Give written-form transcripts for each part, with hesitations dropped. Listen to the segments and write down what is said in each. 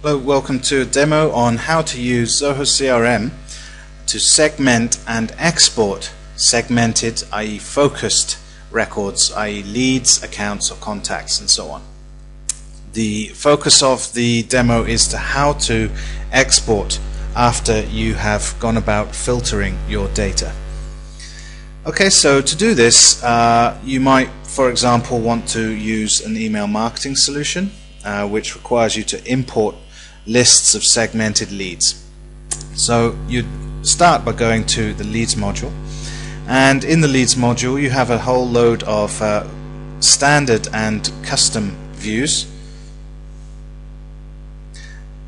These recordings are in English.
Hello, welcome to a demo on how to use Zoho CRM to segment and export segmented, i.e. focused records, i.e. leads, accounts or contacts and so on. The focus of the demo is to how to export after you have gone about filtering your data. Okay, so to do this you might, for example, want to use an email marketing solution which requires you to import lists of segmented leads. So you start by going to the leads module, and in the leads module you have a whole load of standard and custom views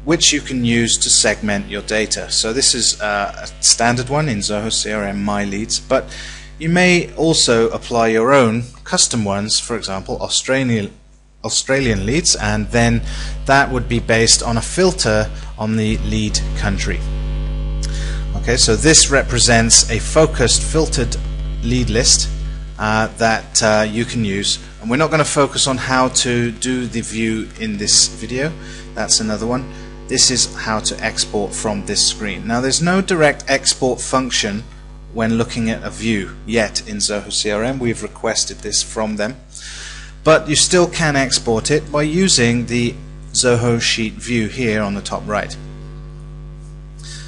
which you can use to segment your data. So this is a standard one in Zoho CRM My Leads, but you may also apply your own custom ones, for example Australian leads, and then that would be based on a filter on the lead country. Okay, so this represents a focused filtered lead list that you can use, and we're not going to focus on how to do the view in this video. That's another one. This is how to export from this screen. Now there's no direct export function when looking at a view yet in Zoho CRM. We've requested this from them, but you still can export it by using the Zoho Sheet view here on the top right.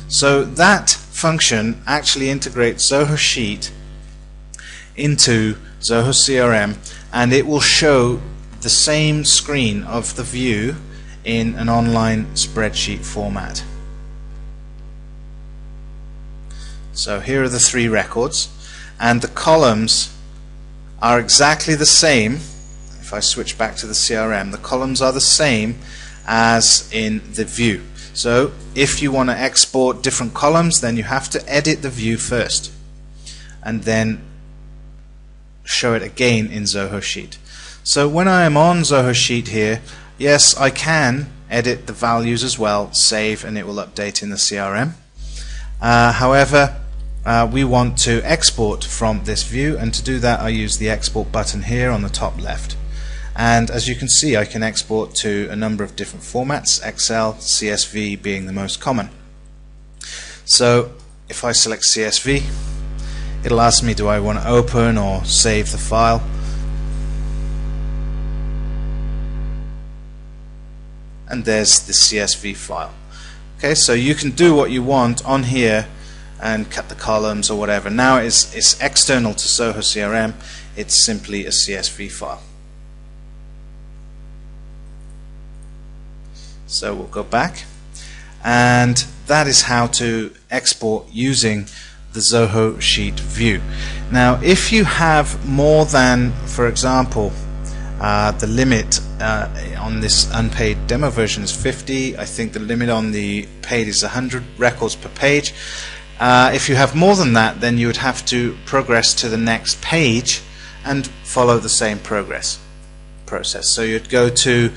So that function actually integrates Zoho Sheet into Zoho CRM, and it will show the same screen of the view in an online spreadsheet format. So here are the three records, and the columns are exactly the same. If I switch back to the CRM, the columns are the same as in the view. So if you want to export different columns, then you have to edit the view first and then show it again in Zoho Sheet. So when I am on Zoho Sheet here, yes, I can edit the values as well, save, and it will update in the CRM. However, we want to export from this view, and to do that I use the export button here on the top left. And as you can see, I can export to a number of different formats, Excel, CSV being the most common. So if I select CSV, it'll ask me, do I want to open or save the file? And there's the CSV file. Okay, so you can do what you want on here and cut the columns or whatever. Now it's external to Zoho CRM, it's simply a CSV file. So we'll go back, and that is how to export using the Zoho Sheet view. Now if you have more than, for example, the limit on this unpaid demo version is 50, I think the limit on the paid is 100 records per page. If you have more than that, then you would have to progress to the next page and follow the same process. So you'd go to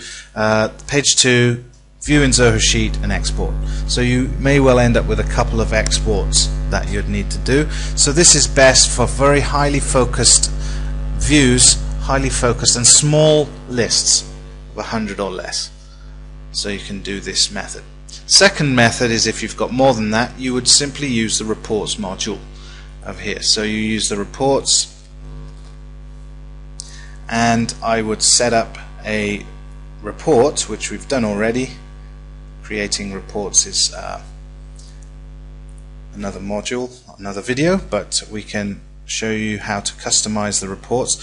page 2, view in Zoho Sheet, and export. So you may well end up with a couple of exports that you'd need to do. So this is best for very highly focused views, highly focused and small lists of 100 or less. So you can do this method. Second method is if you've got more than that, you would simply use the reports module of here. So you use the reports, and I would set up a report, which we've done already. Creating reports is another module, another video, but we can show you how to customize the reports.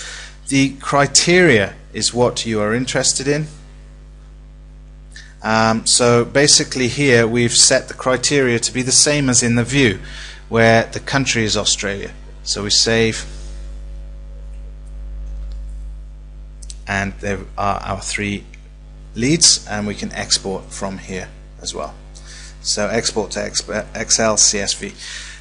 The criteria is what you are interested in. So basically here we've set the criteria to be the same as in the view, where the country is Australia. So we save, and there are our three leads, and we can export from here as well. So export to Excel, CSV.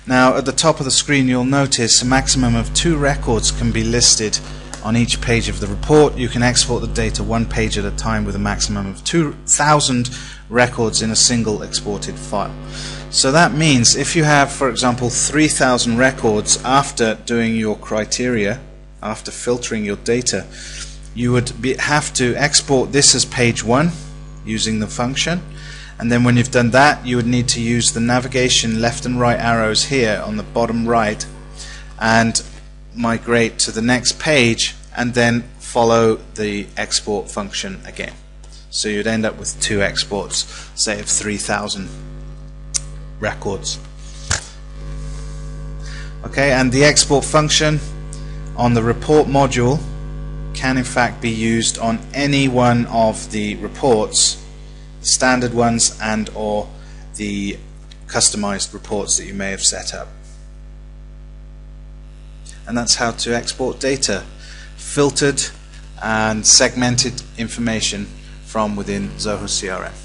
Now at the top of the screen you'll notice a maximum of 2 records can be listed on each page of the report. You can export the data one page at a time with a maximum of 2,000 records in a single exported file. So that means if you have, for example, 3,000 records after doing your criteria, after filtering your data, you would have to export this as page 1 using the function, And then when you've done that, you would need to use the navigation left and right arrows here on the bottom right and migrate to the next page, and then follow the export function again. So you'd end up with 2 exports, say of 3,000 records. Okay, and the export function on the report module can in fact be used on any one of the reports, standard ones and or the customized reports that you may have set up. And that's how to export data, filtered and segmented information from within Zoho CRM.